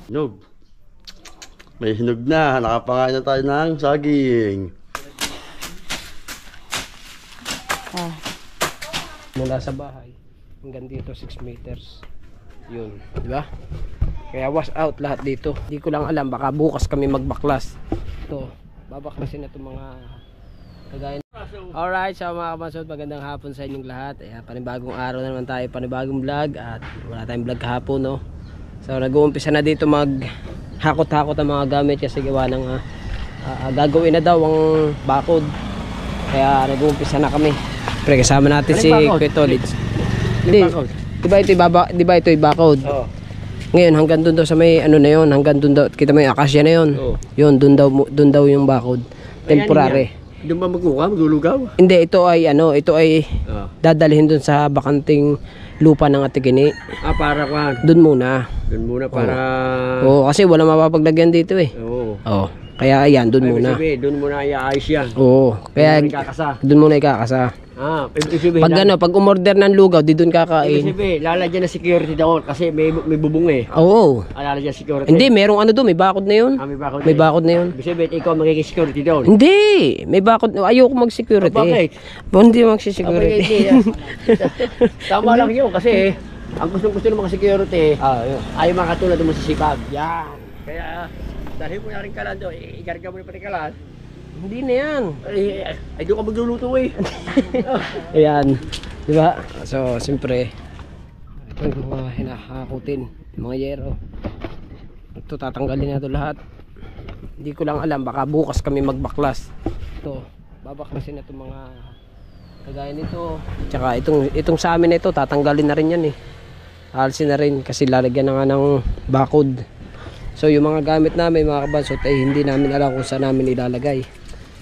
Hinog. May hinog na. Nakapangain na tayo ng saging. Mula sa bahay hanggang dito 6 meters. Yun, di ba? Kaya wash out lahat dito. Hindi ko lang alam, baka bukas kami magbaklas. Ito, babaklasin na itong mga kagaya. Alright, so mga kabansot, magandang hapon sa inyong lahat. Ayan, panibagong araw na naman tayo, panibagong vlog. At wala tayong vlog kahapon, no? So nag-uumpisa na dito mag-hakot-hakot ang mga gamit kasi gawa ng gagawin na daw ang bakod. Kaya nag-uumpisa na kami. Pre, kasama natin si Kuya Tolits. Hindi, diba ito yung bakod? Oo. Ngayon hanggang doon daw sa may ano na yon, hanggang doon daw kita may akasya na yon. Yun doon daw yung bakod. Temporary. Doon ba maglulugaw? Hindi, ito ay dadalhin doon sa bakanting lupa ng Atigini. Para kwa. Doon muna. Doon muna para kasi wala mapapaglagyan dito eh. Oo. Kaya ayan, doon muna. Doon muna iayos yan. Oo. Kaya doon muna ikakasa. Pag umorder ng lugaw, di doon kakain. Ibig lalagyan na security doon kasi may bubong eh. Oo. Lalagyan security. Hindi, merong ano doon, may bakod na yun. May bakod na yun. Ibig sabihin, ikaw magiging security doon. Hindi, may bakod. Ayoko mag-security. Bakit? Hindi mag-security. Tama lang yun kasi ang gusto ng mga security ay makatulad mo sa sipag. Yan. Kaya dahil mo na rin kalan doon, ikarga mo na pati kalan. Hindi na yan. Ay doon ka magluluto eh. Ayan. Diba? So, siyempre, ito yung mga hinahakutin. Mga yero. Ito, tatanggalin na ito lahat. Hindi ko lang alam. Baka bukas kami magbaklas. Ito, babaklasin na ito mga kagaya nito. Tsaka itong sa amin na ito, tatanggalin na rin yan eh. Alisin na rin kasi lalagyan na nga ng bakod. So, yung mga gamit namin, mga kabansot, ay hindi namin alam kung saan namin ilalagay.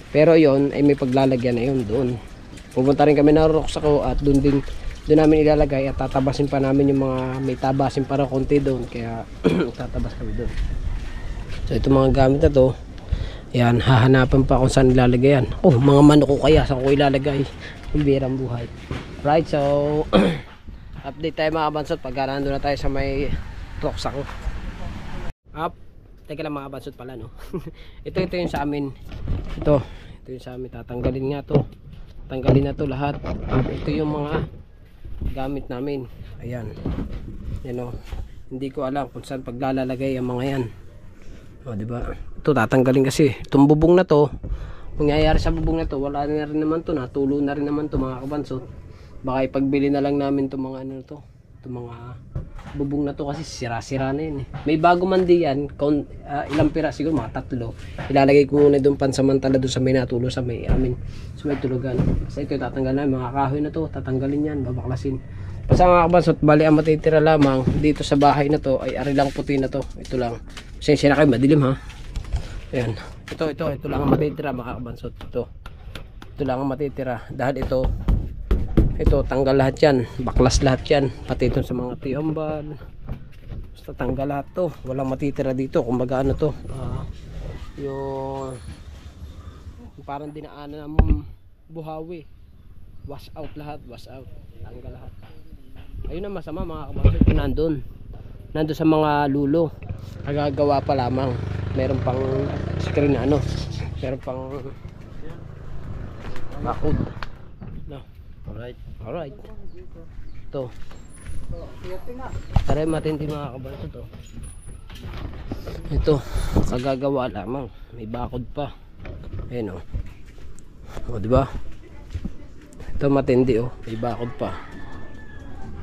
Pero yon ay may paglalagyan na yun doon. Pupunta rin kami ng Roxaco at doon namin ilalagay at tatabasin pa namin yung mga may tabasin para konti doon. Kaya tatabas kami doon. So ito mga gamit na to, yan, hahanapan pa kung saan ilalagay yan. Mga manok ko kaya saan ko ilalagay. Yung birang buhay. Right, so update tayo mga kabansot pag nandun na tayo sa may Roxaco. Teka lang mga kabansot pala, no? ito yung sa amin. Ito yung sa amin. Tatanggalin nga to. Tanggalin na to lahat. Ito yung mga gamit namin. Ayan. Yan o. Hindi ko alam kung saan paglalagay ang mga yan. Diba? Ito tatanggalin kasi. Itong bubong na to, kung nangyayari sa bubong na to, wala na rin naman to. Natulo na rin naman to mga kabansot. Baka ipagbili na lang namin itong mga ano to. Itong mga bubong na to kasi sira-sira na yun eh. May bago man diyan, ilang pira siguro, mga 3. Ilalagay ko muna doon pansamantala doon sa may natulo sa may sa may tulugan. Kasi ito tatanggalan, mga kahoy na to, tatanggalin yan, babaklasin. Basta mga kabansot, bali ang matitira lamang dito sa bahay na to ay ari lang puti na to. Ito lang. Pasensya na kayo, madilim ha. Ayan. Ito lang ang matitira mga kabansot. Ito lang ang matitira dahil ito tanggal lahat yan, baklas lahat yan, pati ito sa mga tiyomban, basta tanggal lahat to, walang matitira dito. Kumbaga ano to, yung parang dinaanan ng buhawi, wash out lahat, tanggal lahat. Ayun ang masama mga kabansot, nandun sa mga lulo, kagagawa pa lamang, meron pang screen na meron pang bakod. Alright. Ito. Tara matindi mga kabansot to. Ito, kagagawa lamang. May bakod pa. Ayan o. Diba? Ito matindi o. May bakod pa.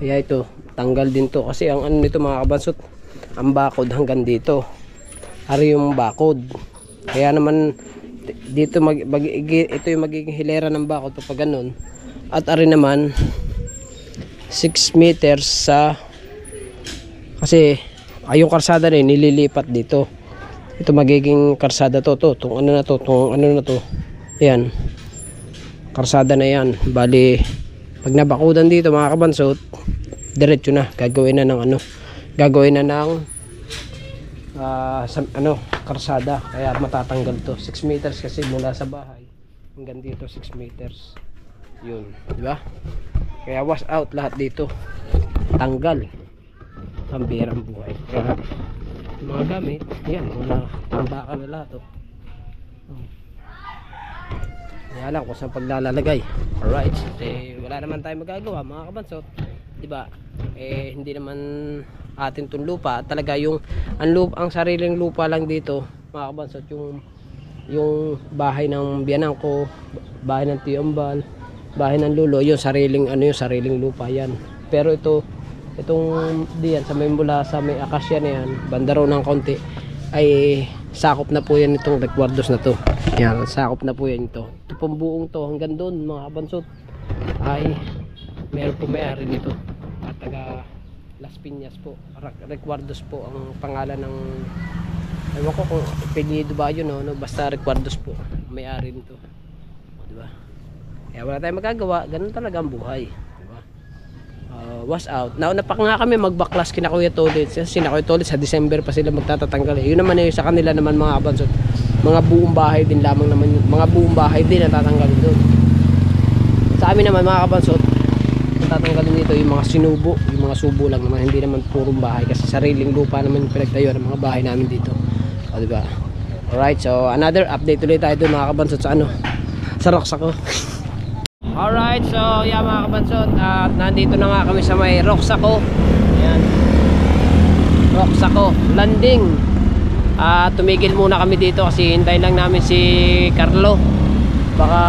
Kaya ito, tanggal din to. Kasi ang ano nito mga kabansot, ang bakod hanggang dito. Ari yung bakod. Kaya naman, dito ito yung magiging hilera ng bakod pag ganun. At ari naman 6 meters kasi yung karsada na nililipat dito. Ito magiging karsada to. Itong ano na to. Ayan. Karsada na yan. Bali, pag nabakudan dito mga kabansot, diretso na. Gagawin na ng karsada. Kaya matatanggal to. 6 meters kasi mula sa bahay hanggang dito 6 meters. Yun, di ba? Kaya wash out lahat dito. Tanggal. Pambirang buhay. Kaya Yung mga gamit, yan, mga tambakan na lahat. Oh. Kaya lang kung saan paglalagay. Alright, wala naman tayong magagawa mga kabansot, diba? Hindi naman atin tong lupa. Talaga yung ang sariling lupa lang dito mga kabansot, yung bahay ng biyanan ko, bahay ng Tiyambal, bahay ng Lulo, yung sariling sariling lupa yan. Pero itong diyan sa may mula sa may akasya na yan, banda raw ng konti, ay sakop na po yan itong rekwardos na to. Yan, sakop na po yan ito. Ito pong buong to hanggang doon mga kabansot ay meron po may-ari nito. At taga Las Piñas po, rekwardos po ang pangalan ng, ewan ko kung apelyido ba yun, no? Basta rekwardos po may-ari nito, diba? Kaya wala tayong magagawa, ganun talaga ang buhay, diba? Was out. Nauna pa nga kami magbaklas kina Kuya Tolit. Sina Kuya Tolit sa December pa sila magtatatanggal. Yun naman sa kanila naman mga kabansot, mga buong bahay din lamang naman, mga buong bahay din natatanggalin doon. Sa amin naman mga kabansot, natatanggalin dito yung mga sinubo, yung mga subo lang naman, hindi naman purong bahay kasi sariling lupa naman yung pinagtayuan ng mga bahay namin dito. O diba? Alright, so another update ulit tayo doon mga kabansot sa sa Roxaco. Alright, so yeah mga kabansot, at nandito na nga kami sa may Roxaco. Ayan, Roxaco landing. Tumigil muna kami dito kasi hintay lang namin si Carlo. Baka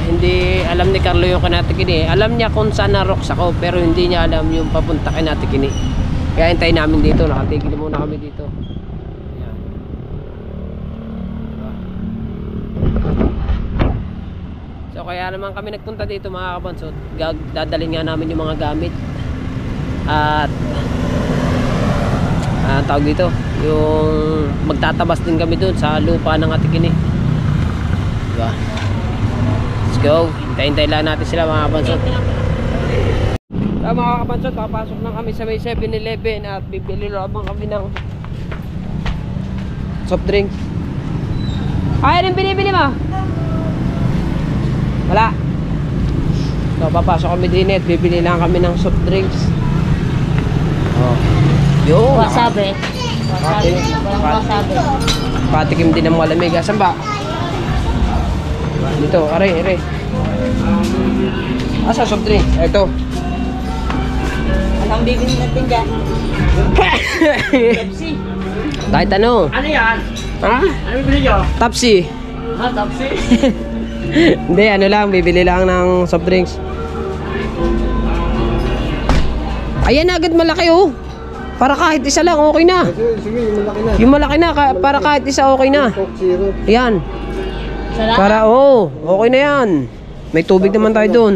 hindi alam ni Carlo yung Kinatikini. Alam niya kung saan na Roxaco, pero hindi niya alam yung papunta Kinatikini. Kaya hintay namin dito, nakatigil muna kami dito. So kaya naman kami nagpunta dito mga kabansot, dadalhin nga namin yung mga gamit. At tawag dito, yung magtatabas din kami doon sa lupa ng Atikini. Diba? Let's go, hintay-hintay lang natin sila mga kabansot. So mga kabansot, papasok na kami sa may 7-Eleven at bibili lamang kami ng soft drink. Ay, rin binibili mo? Wala. So papasok kami din at bibili lang kami ng soft drinks. Oh. Yo, Wasabi. Wasabi. Walang wasabi. Patikim din ng malamig. Asan ba? Dito, aray. Asa soft drink? Ito. Anong bibili natin dyan? Pepsi. Kahit ano. Ano yan? Ha? Ano bibili nyo? Tapsi. Tapsi? Hindi, ano lang, bibili lang ng soft drinks. Ayan agad malaki oh. Para kahit isa lang okay na. Sige, yung malaki na. Yung malaki na, para kahit isa okay na. Coke Zero. Ayan. Sarap. Para okay na yan. May tubig naman tayo doon.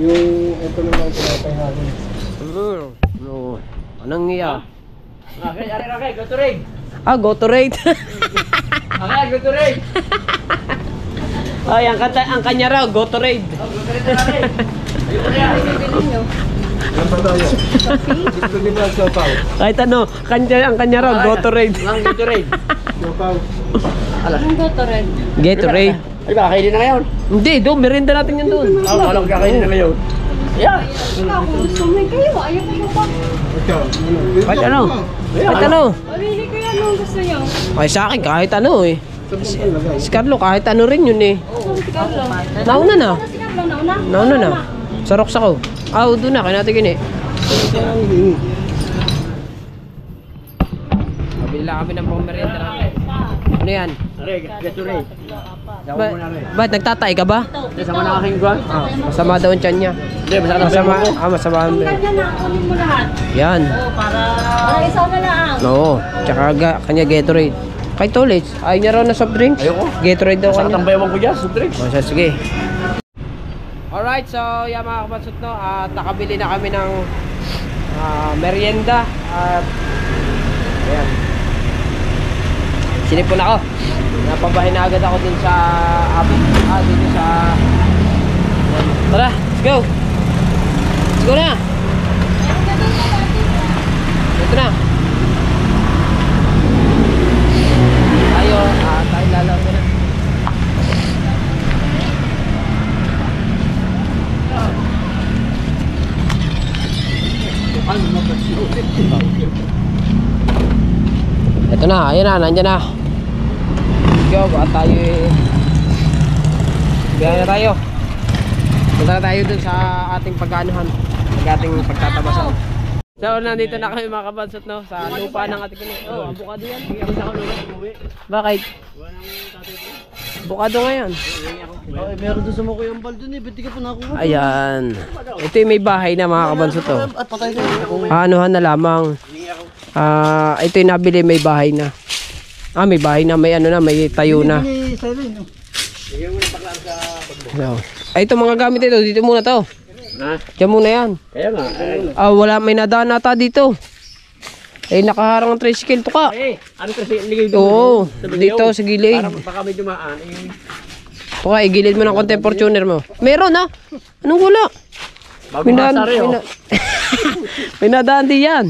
Yung ito naman pinapahagin. No. Anong iya? Okay, go to raid. Go to rate. Okay, go to raid. Ay, ang kanya raw, go to raid. Go to raid na raid. Ayun na yan. Bibili nyo. Ilan pa tayo? Gusto din ba siopaw? Kahit ano, ang kanya raw, go to raid. Ang go to raid. Siopaw. Anong go to red? Get to raid. Ay ba, kainin na ngayon? Hindi, doon, merinda natin yan doon. Walang kakainin na ngayon. Yeah. Kung gusto mo kayo, ayaw ko pa. Ikaw. Kahit ano. Kahit ano. Pamili ko yan kung gusto nyo. Ay sa akin, kahit ano eh. Sabi ko lagay. Si Carlo, kahit ano rin yun eh. Saan si Carlo? Nauna na. Si Carlo, nauna? Nauna na. Sa Roxaco. Doon na, kaya natin gini. Mabili lang kami ng pang-merienda natin. Ano yan? Aray, get to raid. Dawa mo na rin. Ba't nagtatay ka ba? Sama na aking guwan. Masama daw ang tiyan niya. Hindi, masakit ang Masama, pemo ko. masama ang Kanya na, kunin mo lahat. yan. Para isaw na lang. Oo. Tsaka kanya Gatorade. Kay Tolits, ayaw niya raw na soft drinks. Ayoko. Gatorade daw Masakit kanya. ang bayawan ko dyan, sutre. Sige. Alright, so yan mga kabansot no, at nakabili na kami ng merienda at ayan. Sinipon ako. Napabahin na agad ako dun sa dito sa tara, let's go. Let's go na. Ito na. Tayo lalaw na. Ito na, ayan na, nandyan na. Go, baka tayo biyahe na tayo. Punta na tayo dun sa ating pag-anuhan, ating pagtatabasan. So, nandito na kami mga kabansot, no? Sa lupa ng ating kinay. Oh, abukado yan. Bakit? Abukado ngayon. Oh, meron doon sa mukha yung bal doon eh. Ba't di ka pa nakuha? Ayan. Ito yung may bahay na mga kabansot, to. At patay na. Anuhan na lamang. Ito yung nabili, may bahay na. May bahay na, may ano na, may tayo na. So, ito mga gamit ito, dito muna to. Diyan muna yan. Kaya nga. Wala, may nadaan nata dito. Nakaharang ang tricycle to ka. Ano kasi ligay doon? Oo, dito sa gilid. Para baka may dumaan. To ka, igilid mo ng konti Fortuner mo. Meron ha? Anong wala? Bago masari oh. May nadaan din yan.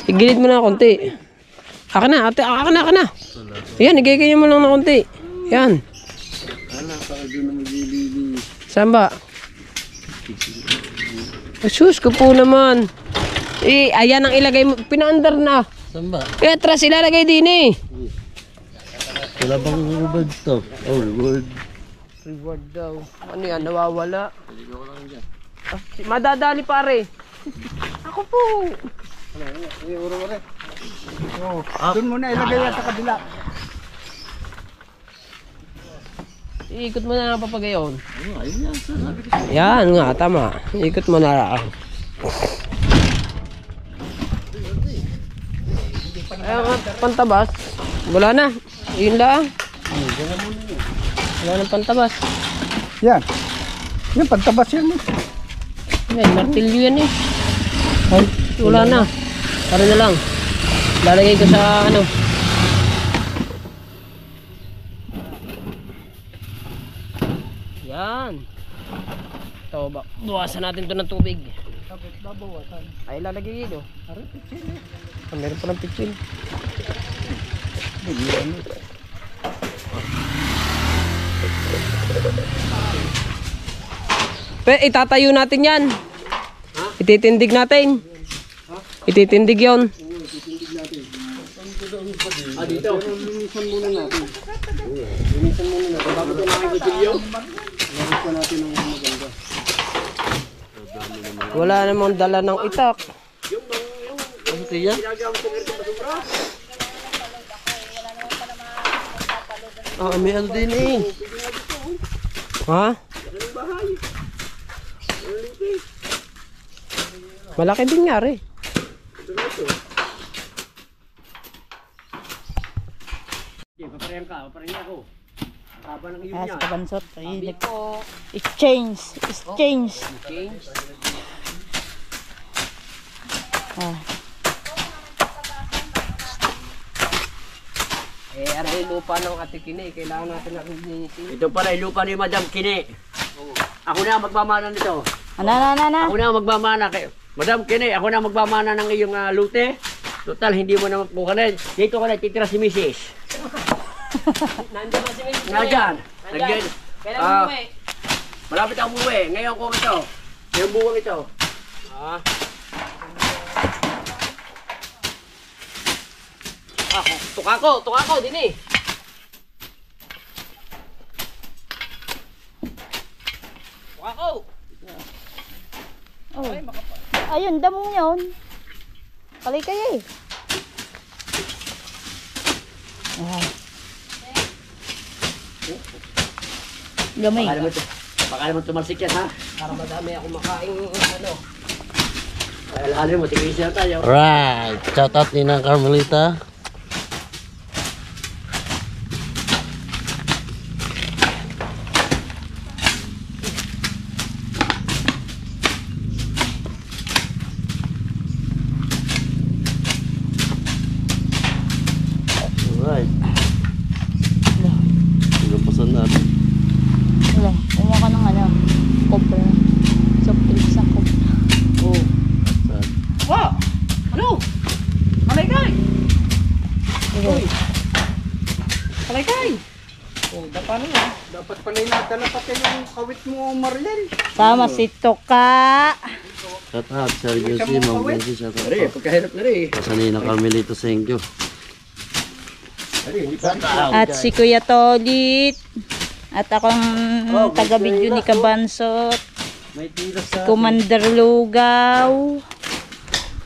Igilid mo na konti. Akin na, ate, akin na. Ayan, igigay mo lang ng konti. Yan. Saan ba? Sus, ko po naman. Ayan ang ilagay mo. Pinaandar na. Saan ba? Atras ilalagay din eh. Wala bang reward to? Oh, reward. Reward daw. Ano yan? Nawawala. Madadali pare. Ako po. Doon muna ilagay yan sa kabila. Iikot mo na lang papagayon. Yan nga, tama. Iikot mo na lang. Ayan nga, pantabas. Wala na. Yun lang. Wala nang pantabas. Yan. Yung pagtabas yan. Yan, martilyo yan eh. Ay, wala na. Para na lang. Lalagay ko sa ano. Yan. Ito ba? Buwasan natin to ng tubig. Ay, lalagay dito. Meron pa ng pitsil. Itatayo natin yan. Ititindig natin. Ititindig yon. Dito. Linisan muna natin. Bago tayo nakikipilyo. Linisan natin ng maganda. Wala namang dala ng itak. Ano tiya? May ano din eh. Ha? Malaki din nga rin. Paparehan ka, paparehan ako. Haba ng iyo Yes, niya. kabansot. Exchange. Exchange. Ano yung lupa ng Ate Kine? Kailangan natin na linisin. Ito pala yung lupa ni Madam Kine. Ako na ang magmamana nito. Ano. Ako na ang magmamana kay Madam Kine. Ako na ang magmamana ng iyong lute. Total, hindi mo naman po ka na. Dito ka na titira si Mrs. Nandiyan ba si Mrs. Nandiyan. Nandiyan. Kailangan mo eh. Malapit ako umuwi. Ngayon ko ito. Ngayong buwang ito. Tukako, din eh. Tukako. Oh. Ayun, damong yun. Kalay kayo eh. Gamay. Baka naman tumalsik yan ha. Para madami ako makain ano. Alhalin mo, tigil siya tayo. Right. Shout out ni Nang Carmelita. Alright. Pinapasan natin. Wala, kumuha ka ng ano. Copra. Soft drinks sa copra. Oh. Saan? Wow! Ano? Kalay-kay! Kalay-kay! Oh, paano nga? Dapat pa nila, dala pa yung kawit mo, Mariel. Sama si Toka. Shout out, Sergio C. Ma'am Benji, shout out Pare, po. pagkahirap na rin. Sanina Carmelito, thank you. Pare, hindi pa. At si Kuya Tolit. At akong taga-video ni Kabansot. May tira sa... Commander Lugaw.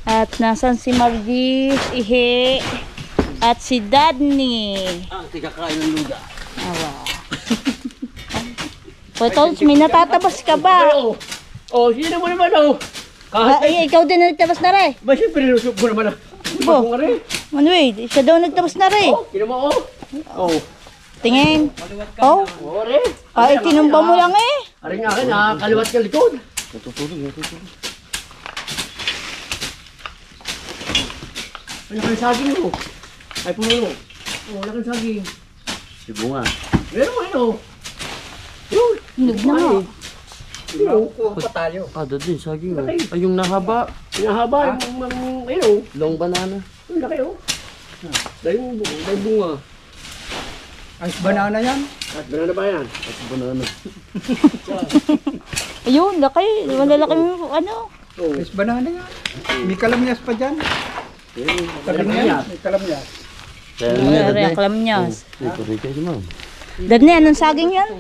At nasan si Margis, Ihe. At si Dadney. Ang tigakain ng luga. Awa. Kuya Tolit, may natatabas ka ba? Oh, sino mo naman oh. Kahit Ikaw din na nagtabas na rin. ba siyempre lusok mo naman ah. Bo. Bakong rin. Manuel, siya daw nagtabas na rin. Oh, sino mo oh. Oh. Tingin. Oh, Oh, rin. tinumba mo lang eh. Aring akin ah, kaliwat ka likod. Natutulog. Ano kang saging mo? Ay, puno. Oh, wala kang saging. Si Bunga. Meron mo ano? Yun. Hinog na nga. Kuha pa tayo. Ah, dati, saging. Oh. Ay, yung nahaba. Pinahaba yung ano. Long banana. Ang laki oh. Dahil bunga. Ice banana yan. At banana ba yan? At banana. Ayun, laki. Malalaki mo, ano. Oh. Ice banana yan. May kalamyas pa dyan. Kalamyas. May kalamyas. Kaya Ano niya, rin, kalamnyas. Ito rin kayo, ma'am. Dadney, anong saging yan?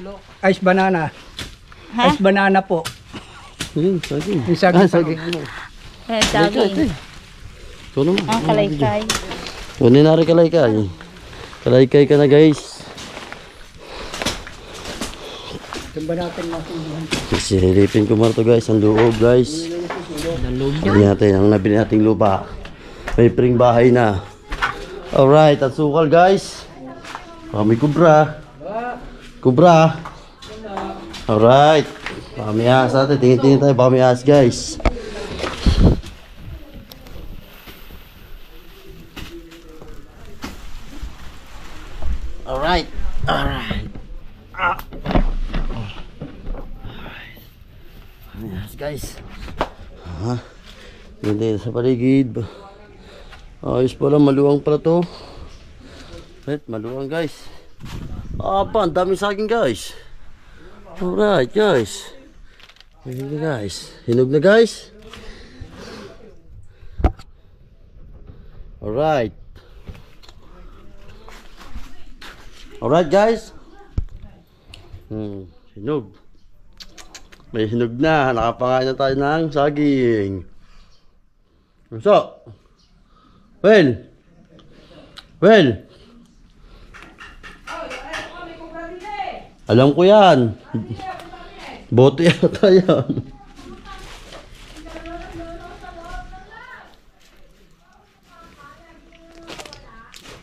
Ice banana. Ha? Ice banana po. Ayun, saging. Yung saging pa. saging. Saging. Ito naman. Ang kalaykay. Kunin na rin kalaykay. Kalaykay ka na, guys. Tumba natin masubuhan. Silipin ko muna to, guys. Ang loob, guys. Hindi natin, ang nabili nating lupa. May pring bahay na. Alright, at sukal, guys. May kubra. Kubra. Alright. Pamiyas natin. Tingin-tingin tayo. Pamiyas, guys. Alright. Alright. Pamiyas, guys. Ganda sa paligid. Ayos pala, maluwang pala to. Right, maluwang, guys. Ang daming saging, guys. Alright, guys. Hinog na, guys. Hinog na, guys. Alright. Alright, guys. Hinog. May hinog na. Nakapangain na tayo ng saging. So, well. Alam ko yan. Bote yata yan.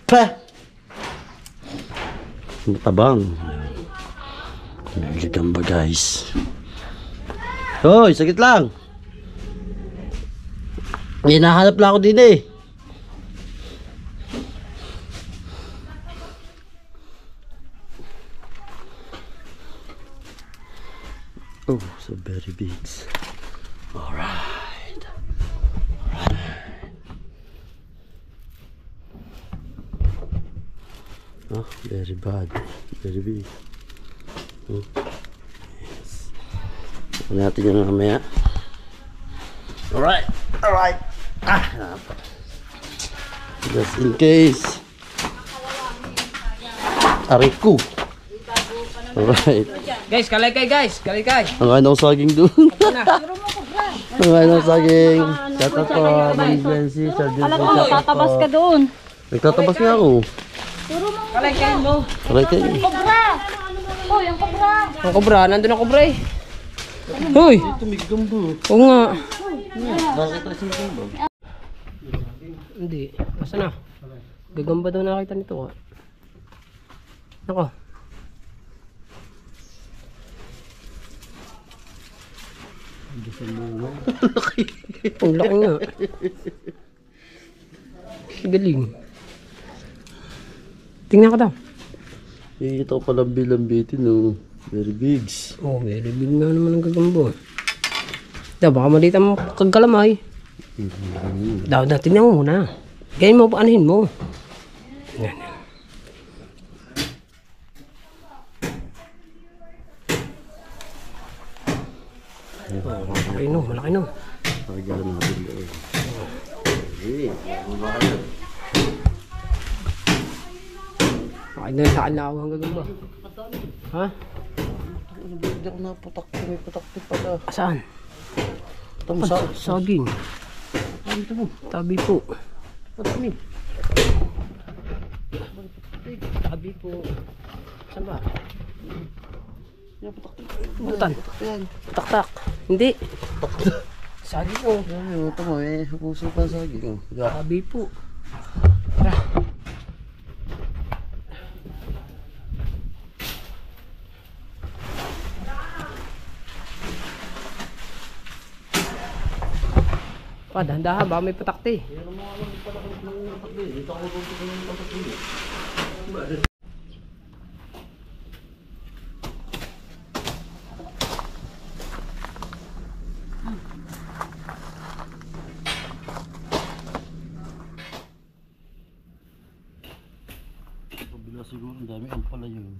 Pah! Matabang. Nagagamba, guys. Hoy, sakit lang. Hinahanap lang ako din eh. Oh, so very big. Alright. Oh, very bad. Very big. Oh. Yes. Ito natin yung mamaya. Alright. Alright. Just in case. Ariku. Alright. Guys, kalaykay guys. Kalaykay. Ang kain ng saging doon. Ang kain ng saging. Shout out po. Mami Glency. Alam mo, tatabas ka doon. Nagtatabas nga ako. Kalaykay mo. Kalaykay. Kobra! Oh, yung kobra! Ang kobra, nandun ang kobra eh. Hoy! Tumiggambo. Oo nga. Bakit na sinigambo? Hindi. Basta na. Gagamba daw nakita nito. Nako. Ang laki nga. Galing. Tingnan ko daw. Ito ko palambi-lambitin no. Very big. Oh, very big nga naman ang gagambo. Daw, baka malita mo kagalamay. Daw, tingnan mo muna. Ganyan mo, paanahin mo. Yan. Oh, malaki no, malaki no. Regalo natin doon. Okay, babae. Okay na sa akin na ako hanggang ba? Ha? Hindi ako naputak. May putak din pala. Saan? Saging. Tabi po. Tabi po. Saan ba? Butan. Tak. Hindi. Saging po. Ay, ito mo eh. Puso pa sa saging. Tabi po. Tara. Pa, dahan-dahan ba may patakti? Pabila siguro, ang dami ang pala yun.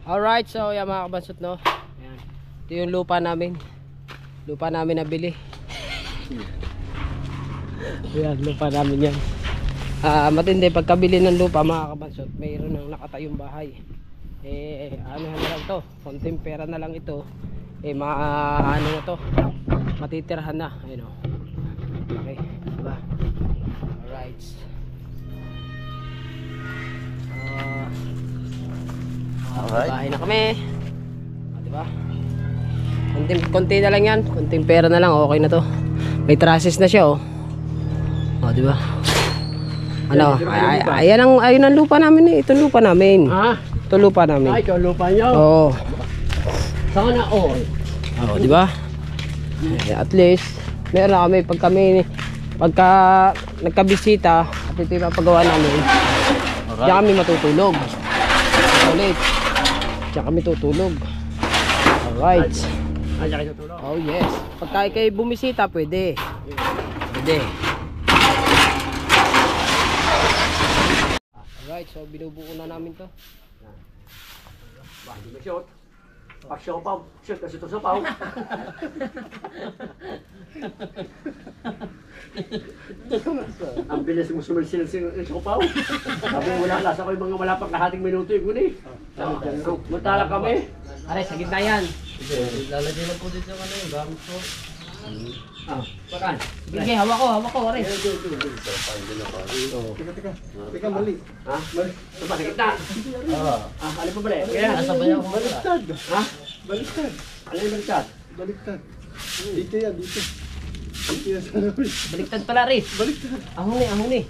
Alright, so yan mga kabansot, no. Ayan. Ito yung lupa namin. Lupa namin nabili. Ayan, lupa namin yan. Matindi pagkabili ng lupa mga kabansot, mayroon ng nakatayong bahay. Ano na lang to, konting pera na lang ito. Ano na to, matitirhan na. Ayun, o. Okay, diba? Alright. Alright. Bahay na kami. Diba? Konti na lang yan. Konting pera na lang. Okay na to. May trusses na siya, oh. Diba? Ano? Ayun ang lupa namin, eh. Ito lupa namin. Ha? Ito lupa namin. Ay, ito ang lupa nyo. Oo. Sana all. Diba? At least, meron na kami. Pagka nagkabisita, at ito yung papagawa namin, diyan kami matutulog. Ulit. Diyan kami tutulog. Alright. Ay, diyan kayo tutulog. Oh yes. Pagka kayo bumisita, pwede. Pwede. Alright, so binubuo na namin to. Bah, hindi mo shoot. Pag siopaw, shoot kasi ito siopaw. Ang bilis mo sumisil ng siopaw. Sabi wala, lasa ko yung mga wala pang kahating minuto yung guni. Matala kami. Aray, sa gitna yan. Lalagay na po dito yung gamit ko. Pakan. Sige, hawak ko, aray. Teka, mali. Ha? Ito pa, sa gitna. Ano pa bali? Nasa bayaw mo. Baliktad. Ha? Baliktad. Ano yung baliktad? Baliktad. Dito yan, dito. Dito yan sa namin. Baliktad pala, Riz. Baliktad. Ahong ni.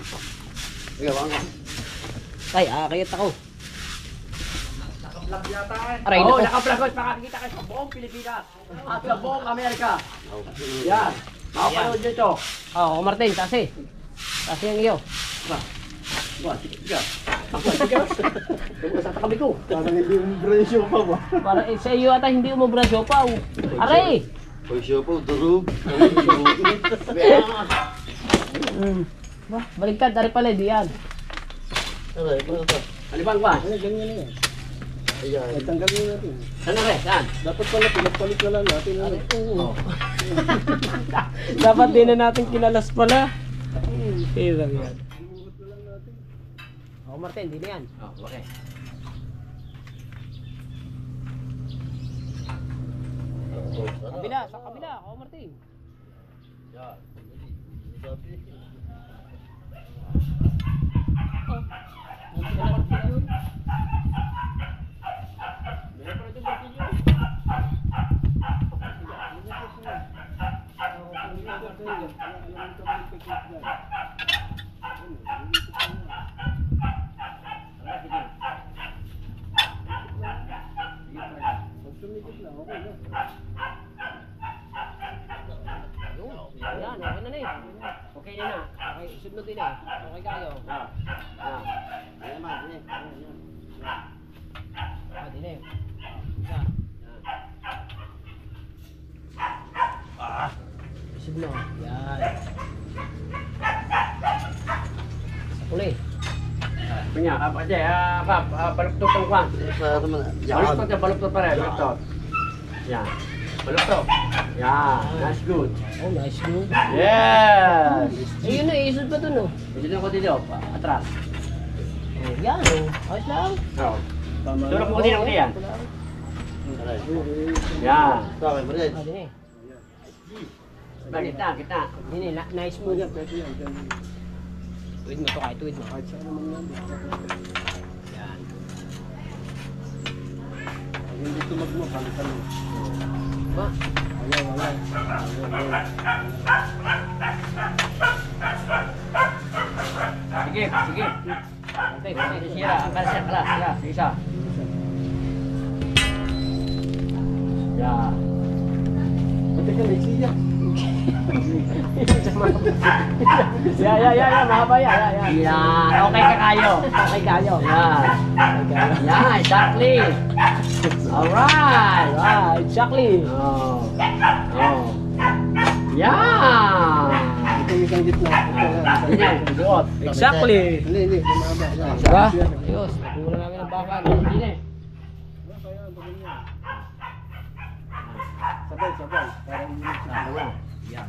Ay, kayat ako. Aray, Oo, nako. naka-vlog. Makakita kayo sa buong Pilipinas at sa buong Amerika. Yan. Makapanood nyo ito. Oh, Martin, kasi ang iyo. Sige. Sa kami ko. Parang hindi yung presyo pa ba? Para sa iyo ata hindi umubra siopaw. Aray. Pag siya po, durug. Baligtad, dari pala di yan. Aray, paano ito? Alibang ba? Ano, ganyan na yan. Ayan. Ay, tanggalin natin. Saan na rin? Saan? Dapat pala, pinagpalit na lang natin. Ano? Oo. Dapat din na natin kinalas pala. Hirang yan. Ako Martin, hindi na yan. Oh, okay. Kabila, sa kabila. Ako Martin. Yan, okay na na eh. Okay na na. Okay, sunod din eh. Okay kayo. Ah. Ah. Ayan naman, ayan. Ah, din eh. Isa. Isip mo. Yan. Sa kuli. Punya, apa aja ya, Kap, baluktot ang kwan. Sa naman. Baluktot ya, baluktot pa rin, baluktot. Yan. Baluktot. Yan, that's good. Oh, nice dude. Yes! Eh, yun na, isod pa dun oh. Dito ko dito, atras. Oh, yan oh. Ayos lang. Oh. Tulog mo din ako diyan. Yan. Sabi mo rin. Ah, din eh. Kita, kita. Din eh, nice move. Yan, pwede yan. Yan. Tuwid mo to kahit tuwid mo. Kahit saan naman yan. Yan. Pag hindi tumagmo, palitan mo. Ba? Ayaw, ayaw. Sige, sige. Okay, okay. Sira, akal siya, kala, sira, isa. Yan. Pati ka, Lexi yan. Ya, mahaba ya. Yan, okay ka kayo. Okay kayo. Yan. Yan, exactly. Alright. Ah, exactly. Oh. Oh. Yan. Ito yung isang gitna. Ito yan. Yan, suot. Exactly. Hindi, bumaba. Yan. Diba? Yan. Ayos, nakuha namin ang bakal. Hindi. Sabay, sabay. Para hindi na. Yan.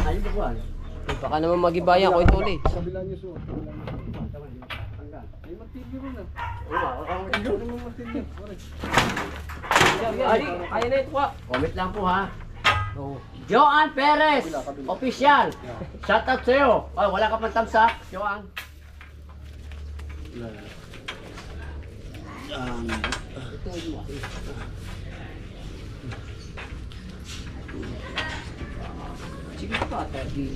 Ayun ba buwan? Baka naman magibayan ko ito ulit. Kabila niyo suot. Ay, martilyo rin ah. Ano naman martilyo? Ay, Kaya na ito ka. comment lang po ha. Joan Perez, official. Shout out sa'yo. Oh, wala ka pang thumbs up, Joan. Sige pa, tadi.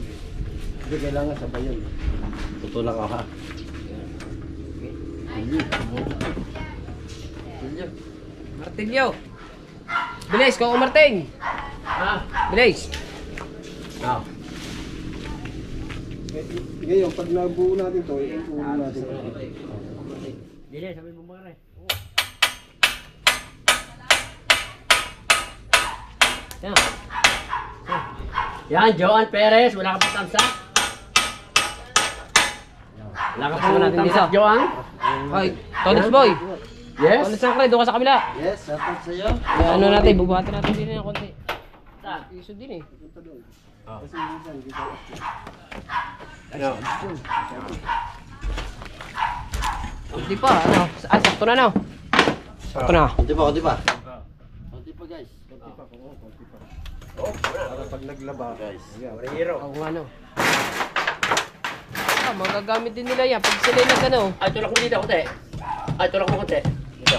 Hindi, kailangan sabay yun. Tutulak ako ha. Martilyo. Bilis, kung Martin. Ha? Bilis. Oh. Ngayon, pag nabuo natin to, iuwi natin. Dili, sabi mo mga rin. Yan. Yan, Joan Perez, wala ka pang thumbs up. Wala ka pang natin thumbs dito. up, Joan. Ay, Tony's boy. Yes? Tony's Sangre, doon ka sa kabila. Yes, shout out sa'yo. Ano natin, bubuhatin natin din ng konti. Saan? Isod din eh. Kasi minsan, dito. Ano? Hindi pa, ano? Ay, sakto na, no? Sakto na. Kunti pa, kunti pa. Kunti pa guys. Konti pa, konti pa. Para pag naglaba, Guys. Hero. Oo, ano? Ah, magagamit din nila yan. Pag sila nag ano. Ay, tulak mo dito, kunti. Ay, tulak mo kunti. Dito.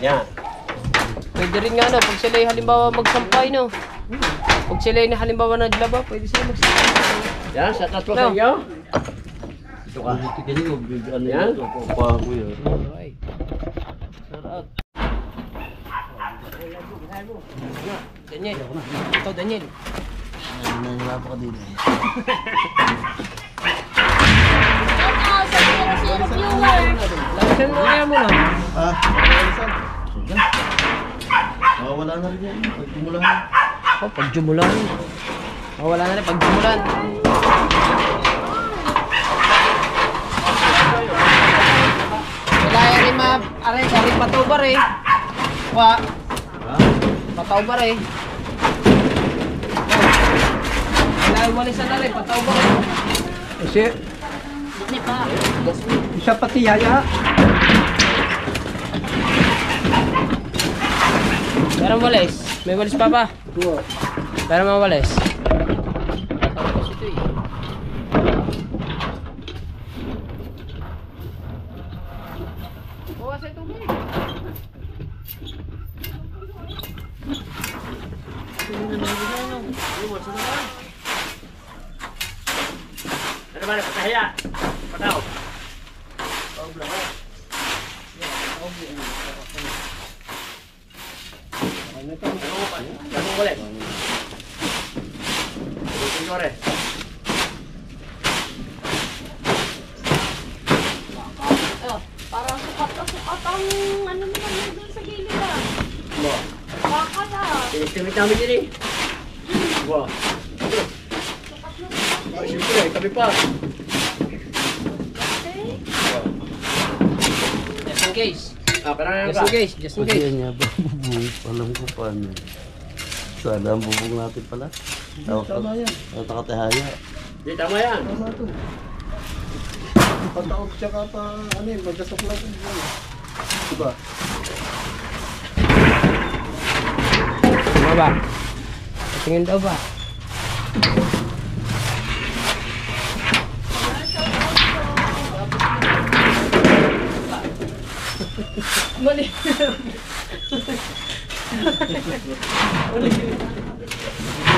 Yan. Pwede rin nga, no? Pag sila halimbawa magsampay, no? Pag sila halimbawa naglaba, pwede sila magsampay. Yan, shout out po No. sa inyo. Ito ka. Buti ka niyo, ano Yan? yan? Pa ko yan. Alright. Shout out. Daniel. Ito, Daniel. Nangyayapa ka din. Lagyan mo kaya muna. Ah, sige. Wala na rin yan. Pagkumulan. Oh, pag jumulan. Mawala na rin pag dumulan. Kaya rin aray patubar eh. Wa. Pataubar eh. Kaya walisan na rin, pataubar eh. Kasi, Hindi pa. isa pati yaya. Meron walis. May walis pa pa. Meron mga walis. Pataubar ito eh. Bawas ito ba eh. Ano ba na patahaya? Pataw. Ano ulit? Ulitin ko rin. Oh, parang sukat ang ano mo naman doon sa gilid ah. Baka na. Tinistimit namin din eh. Wow. Ay, siyempre, kami pa. Just in case. Parang Just in case. Just in Kasi case. yan nga ba, bubong. Alam ko paano. Sana ang bubong natin pala. Tama yan. Nakatihaya. Di, tama yan. Tama to. Pagtaog tsaka pa, ano yun, magkasok lang yun. Diba? Tama ba? Tingin daw ba? Mali.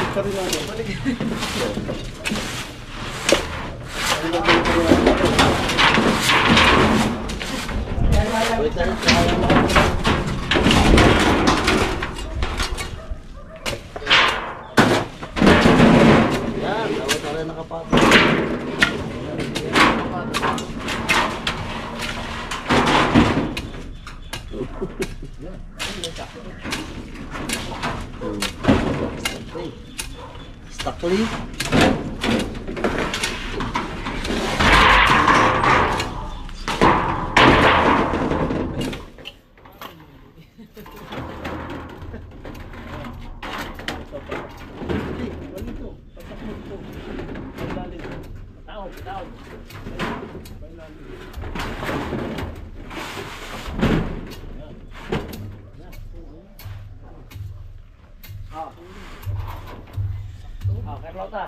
Ito rin ako. Wait lang. Yan, dapat na rin nakapatid. Stuckly. Carlota.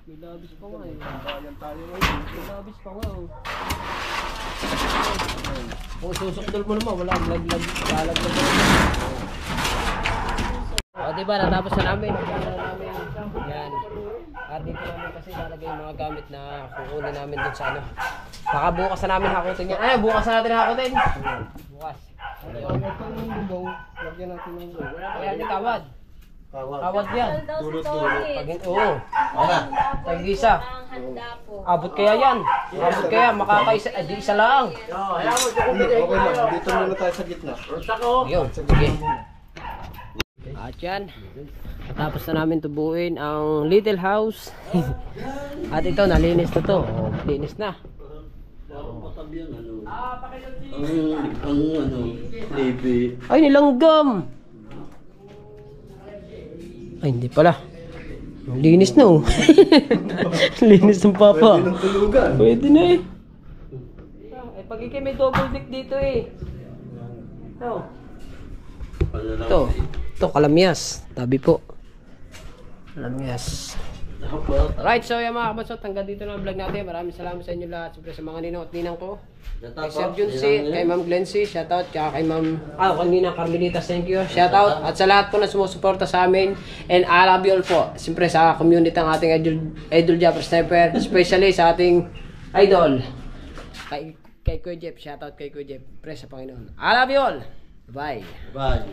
May labis pa nga eh. May labis pa nga oh. Kung susukdol mo naman, wala lag-lag. Lalaglag na. O diba, natapos na namin. Yan. At dito namin kasi lalagay yung mga gamit na kukunin namin dun sa ano. Baka bukas na namin hakutin yan. Ay, bukas na natin hakutin. Bukas. Itong bubong, lagyan natin ng Ayan yung kawad. Kawad yan. Oo. Tag-isa. Abot kaya yan. Abot kaya, makakaisa. Di isa lang. Okay lang, dito muna tayo sa gitna. Yun, sige. At yan. Tapos na namin tubuin ang little house. At ito, nalinis na to. Oh, linis na. Patabi ang ano. Ang ano, libi. Ay, nilanggam! Ay, hindi pala. Linis na oh. Linis ng papa. Pwede ng tulugan. Pwede na eh. Eh, pag ikay may double deck dito eh. Ito. Ito. Ito, kalamyas. Tabi po. Kalamyas. Alright, so yung mga kabansot, hanggang dito na ang vlog natin. Maraming salamat sa inyo lahat. Siyempre sa mga ninong at ninang ko. Kay Sir Junsi, kay Ma'am Glency, shoutout. Kaya kay Ma'am, kanina Carmelita, thank you. Shoutout. At sa lahat po na sumusuporta sa amin. And I love you all po. Siyempre sa community ng ating Idol Japper Sniper. Especially sa ating idol. Kay Kuya Jeff, shoutout kay Kuya Jeff. Press sa Panginoon. I love you all. Bye. Bye.